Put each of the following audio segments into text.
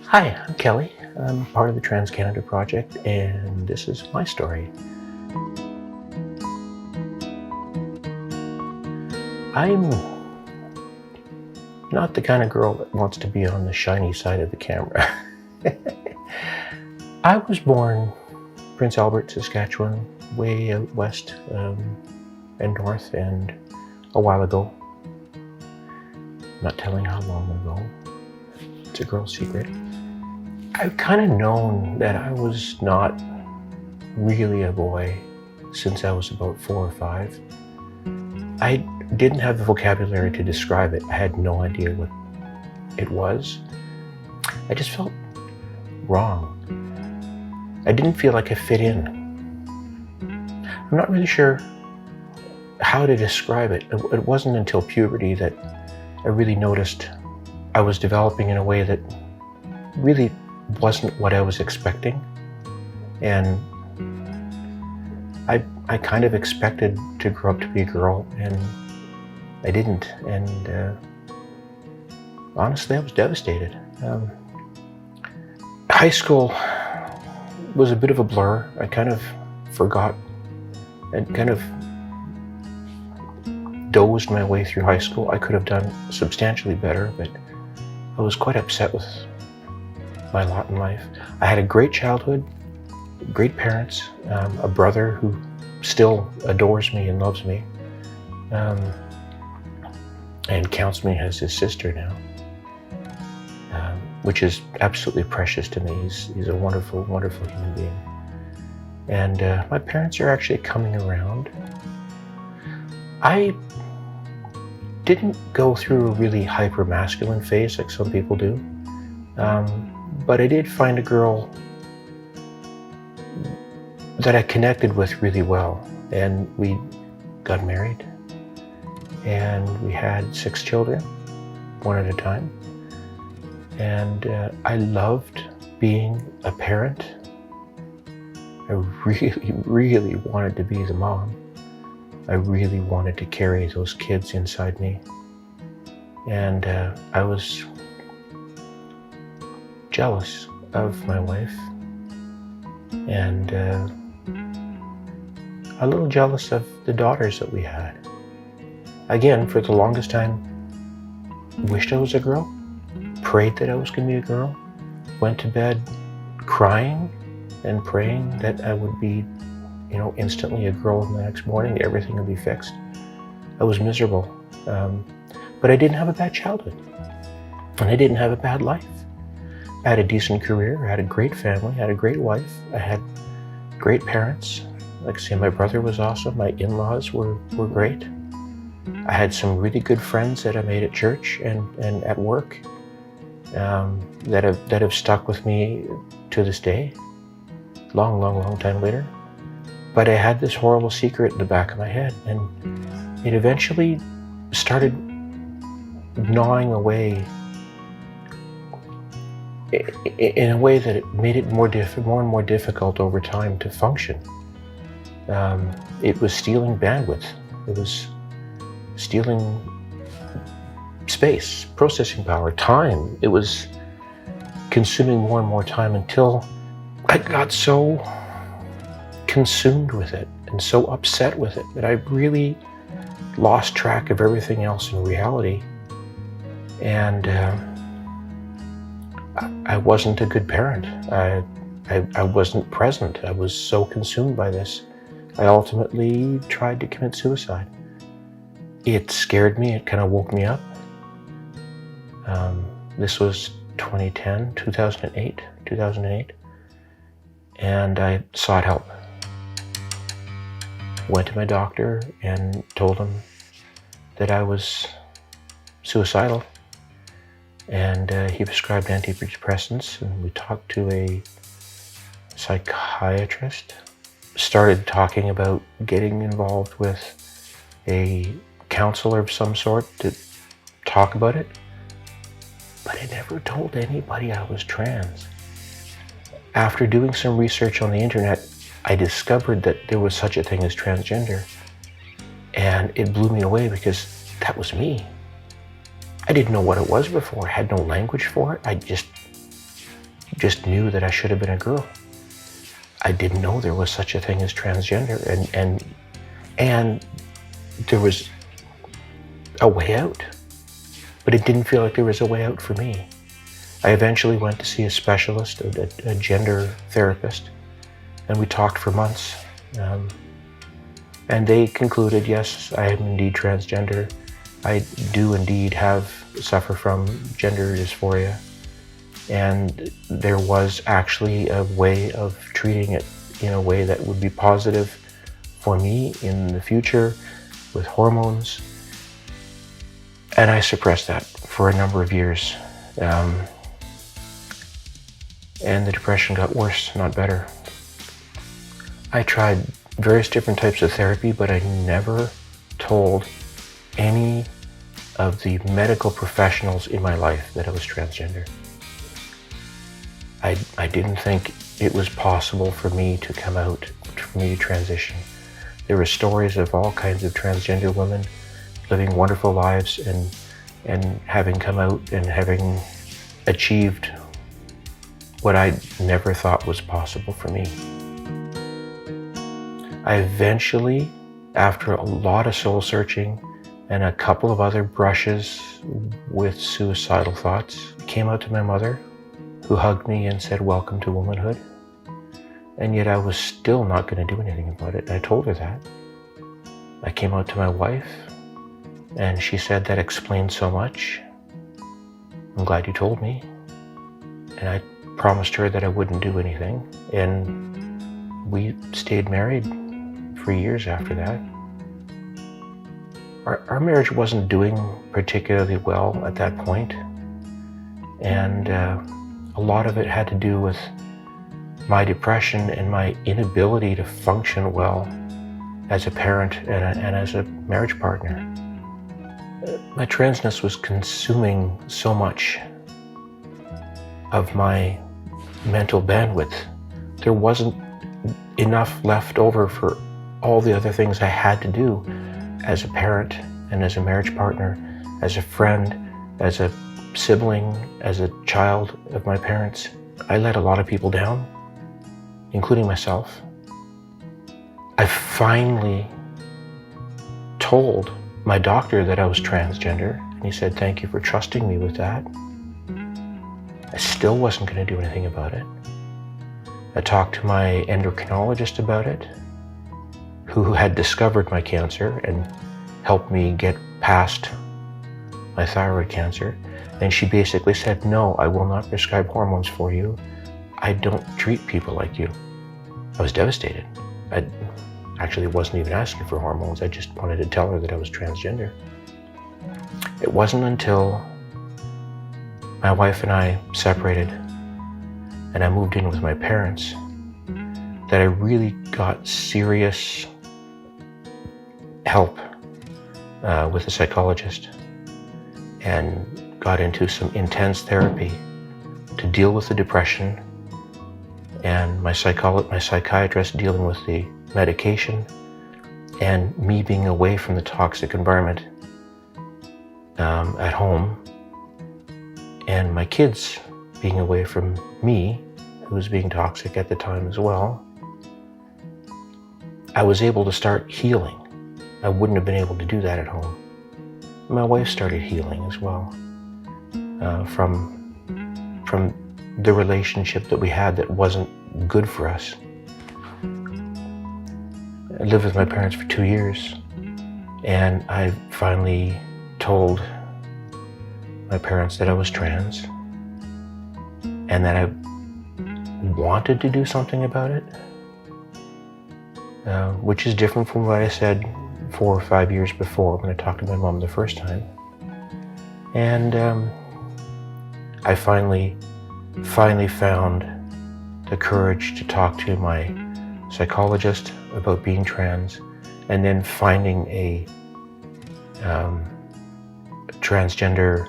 Hi, I'm Kelly. I'm part of the Trans Canada Project, and this is my story. I'm not the kind of girl that wants to be on the shiny side of the camera. I was born Prince Albert, Saskatchewan, way out west and north, and a while ago. I'm not telling how long ago. It's a girl's secret. I've kind of known that I was not really a boy since I was about 4 or 5. I didn't have the vocabulary to describe it. I had no idea what it was. I just felt wrong. I didn't feel like I fit in. I'm not really sure how to describe it. It wasn't until puberty that I really noticed I was developing in a way that really wasn't what I was expecting. And I kind of expected to grow up to be a girl, and I didn't. And honestly, I was devastated. High school was a bit of a blur. I kind of forgot and kind of dozed my way through high school. I could have done substantially better, but I was quite upset with my lot in life. I had a great childhood, great parents, a brother who still adores me and loves me, and counts me as his sister now, which is absolutely precious to me. He's a wonderful, wonderful human being. And my parents are actually coming around. I didn't go through a really hyper-masculine phase like some people do, but I did find a girl that I connected with really well, and we got married, and we had 6 children, one at a time. And I loved being a parent. I really, really wanted to be the mom. I really wanted to carry those kids inside me. And I was jealous of my wife, and a little jealous of the daughters that we had. Again, for the longest time, wished I was a girl, prayed that I was going to be a girl, went to bed crying and praying that I would be, instantly a girl the next morning, everything would be fixed. I was miserable, but I didn't have a bad childhood, and I didn't have a bad life. I had a decent career, I had a great family, I had a great wife, I had great parents. Like I say, my brother was awesome, my in-laws were great. I had some really good friends that I made at church and at work, that have stuck with me to this day, long time later. But I had this horrible secret in the back of my head, and it eventually started gnawing away in a way that it made it more and more difficult over time to function. It was stealing bandwidth. It was stealing space, processing power, time. It was consuming more and more time until I got so consumed with it and so upset with it that I really lost track of everything else in reality. And I wasn't a good parent. I wasn't present. I was so consumed by this. I ultimately tried to commit suicide. It scared me. It kind of woke me up. This was 2008, and I sought help. Went to my doctor and told him that I was suicidal, and he prescribed antidepressants, and we talked to a psychiatrist, started talking about getting involved with a counselor of some sort to talk about it, but I never told anybody I was trans. After doing some research on the internet, I discovered that there was such a thing as transgender, and it blew me away because that was me. I didn't know what it was before. I had no language for it. I just just knew that I should have been a girl. I didn't know there was such a thing as transgender, and there was a way out, but it didn't feel like there was a way out for me. I eventually went to see a specialist, a gender therapist, and we talked for months. And they concluded, yes, I am indeed transgender. I do indeed suffer from gender dysphoria. And there was actually a way of treating it in a way that would be positive for me in the future with hormones. And I suppressed that for a number of years. And the depression got worse, not better. I tried various different types of therapy, but I never told any of the medical professionals in my life that I was transgender. I didn't think it was possible for me to come out, for me to transition. There were stories of all kinds of transgender women living wonderful lives and having come out and having achieved what I never thought was possible for me. I eventually, after a lot of soul searching and a couple of other brushes with suicidal thoughts, came out to my mother, who hugged me and said, "Welcome to womanhood." And yet I was still not going to do anything about it. I told her that. I came out to my wife, and she said, "That explains so much. I'm glad you told me." And I promised her that I wouldn't do anything. And we stayed married for years after that. Our marriage wasn't doing particularly well at that point. And a lot of it had to do with my depression and my inability to function well as a parent and as a marriage partner. My transness was consuming so much of my mental bandwidth. There wasn't enough left over for all the other things I had to do as a parent and as a marriage partner, as a friend, as a sibling, as a child of my parents. I let a lot of people down, including myself. I finally told my doctor that I was transgender, and he said, "Thank you for trusting me with that." I still wasn't going to do anything about it. I talked to my endocrinologist about it, who had discovered my cancer and helped me get past my thyroid cancer. And she basically said, "No, I will not prescribe hormones for you. I don't treat people like you." I was devastated. I actually wasn't even asking for hormones. I just wanted to tell her that I was transgender. It wasn't until my wife and I separated and I moved in with my parents that I really got serious help with a psychologist and got into some intense therapy to deal with the depression, and my psychiatrist dealing with the medication, and me being away from the toxic environment at home, and my kids being away from me, who was being toxic at the time as well. I was able to start healing. I wouldn't have been able to do that at home. My wife started healing as well from the relationship that we had that wasn't good for us. I lived with my parents for 2 years, and I finally told my parents that I was trans and that I wanted to do something about it, which is different from what I said 4 or 5 years before when I talked to my mom the first time. And I finally found the courage to talk to my psychologist about being trans, and then finding a transgender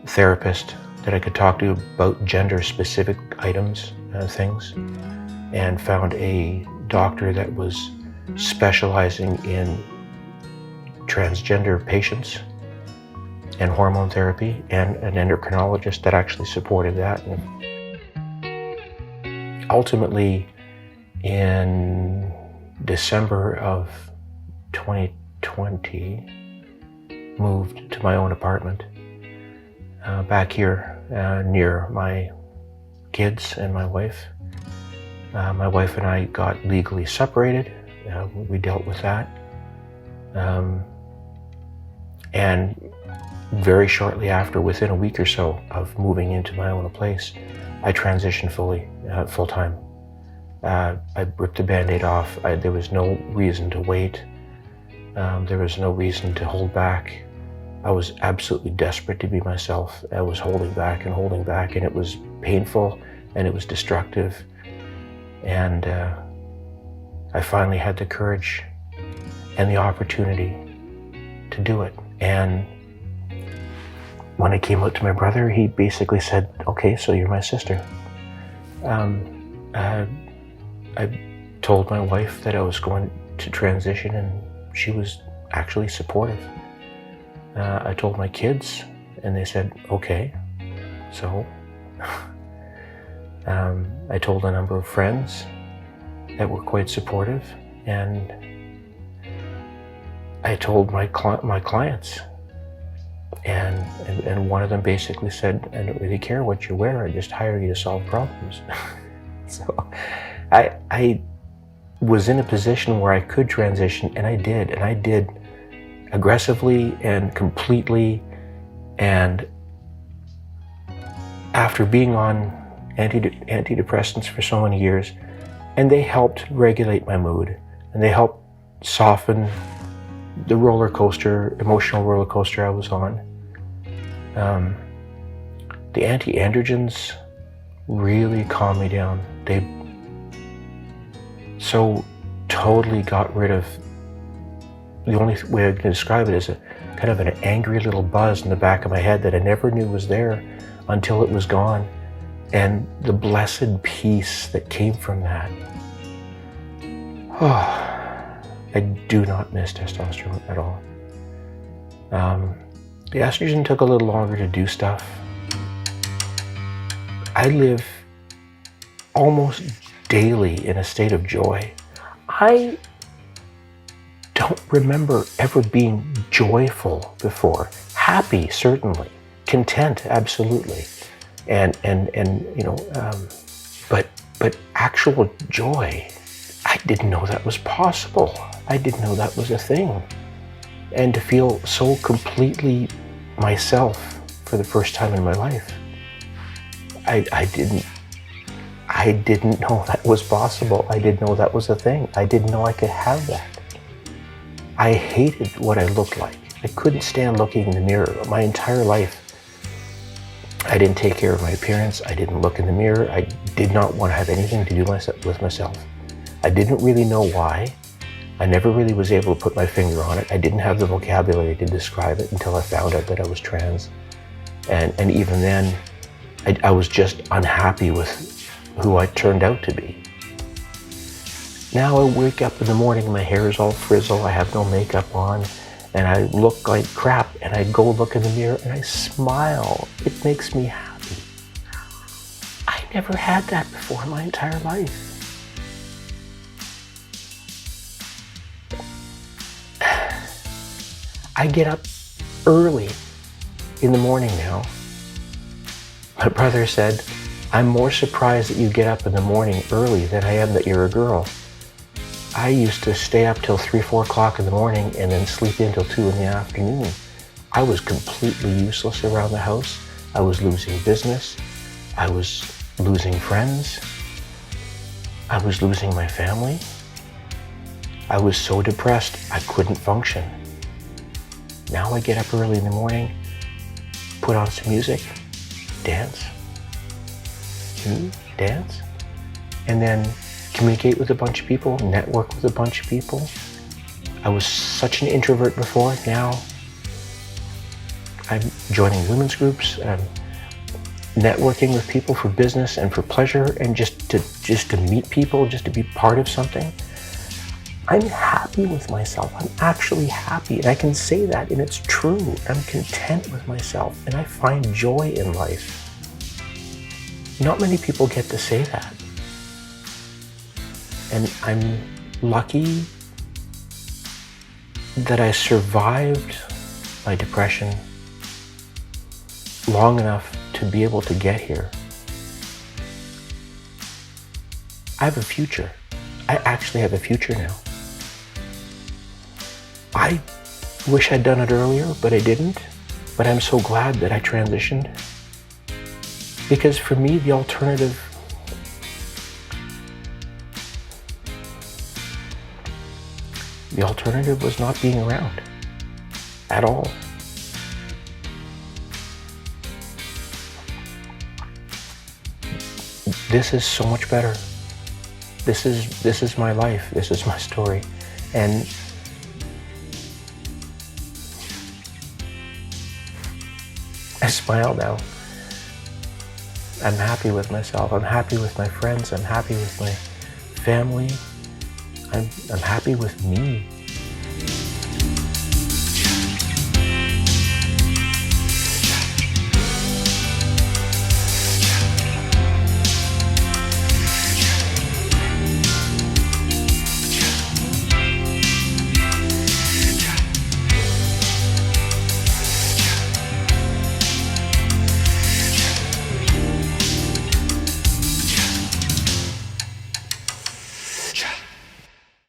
therapist that I could talk to about gender-specific items, things, and found a doctor that was specializing in transgender patients and hormone therapy, and an endocrinologist that actually supported that. ultimately, in December of 2020, moved to my own apartment back here near my kids and my wife. My wife and I got legally separated. We dealt with that. And very shortly after, within a week or so of moving into my own place, I transitioned fully, full-time. I ripped the Band-Aid off. There was no reason to wait. There was no reason to hold back. I was absolutely desperate to be myself. I was holding back, and it was painful, and it was destructive. And I finally had the courage and the opportunity to do it. And when I came out to my brother, he basically said, "Okay, so you're my sister." I told my wife that I was going to transition, and she was actually supportive. I told my kids, and they said, "Okay." So I told a number of friends that were quite supportive, and I told my clients, and one of them basically said, "I don't really care what you wear, I just hire you to solve problems." So I was in a position where I could transition, and I did aggressively and completely. And after being on antidepressants for so many years, and they helped regulate my mood, and they helped soften the emotional roller coaster I was on. The anti-androgens really calmed me down. They so totally got rid of, the only way I can describe it is a kind of an angry little buzz in the back of my head that I never knew was there until it was gone. And the blessed peace that came from that. Oh, I do not miss testosterone at all. The estrogen took a little longer to do stuff. I live almost daily in a state of joy. I don't remember ever being joyful before. Happy, certainly. Content, absolutely. And you know, but actual joy, I didn't know that was possible. I didn't know that was a thing. And to feel so completely myself for the first time in my life, I didn't know that was possible. I didn't know that was a thing. I didn't know I could have that. I hated what I looked like. I couldn't stand looking in the mirror. My entire life, I didn't take care of my appearance. I didn't look in the mirror. I did not want to have anything to do with myself. I didn't really know why. I never really was able to put my finger on it. I didn't have the vocabulary to describe it until I found out that I was trans. And even then, I was just unhappy with who I turned out to be. Now I wake up in the morning, my hair is all frizzled, I have no makeup on, and I look like crap, and I go look in the mirror and I smile. It makes me happy. I never had that before in my entire life. I get up early in the morning now. My brother said, "I'm more surprised that you get up in the morning early than I am that you're a girl. I used to stay up till 3, 4 o'clock in the morning and then sleep in till 2 in the afternoon. I was completely useless around the house. I was losing business. I was losing friends. I was losing my family. I was so depressed, I couldn't function. Now I get up early in the morning, put on some music, dance, and then communicate with a bunch of people, network with a bunch of people. I was such an introvert before. Now I'm joining women's groups. I'm networking with people for business and for pleasure, and just to meet people, just to be part of something. I'm happy with myself. I'm actually happy, and I can say that, and it's true. I'm content with myself, and I find joy in life. Not many people get to say that. And I'm lucky that I survived my depression long enough to be able to get here. I have a future. I actually have a future now. I wish I'd done it earlier, but I didn't. But I'm so glad that I transitioned. Because for me, the alternative was not being around at all. This is so much better. This is my life. This is my story. And I smile now. I'm happy with myself. I'm happy with my friends. I'm happy with my family. I'm happy with me.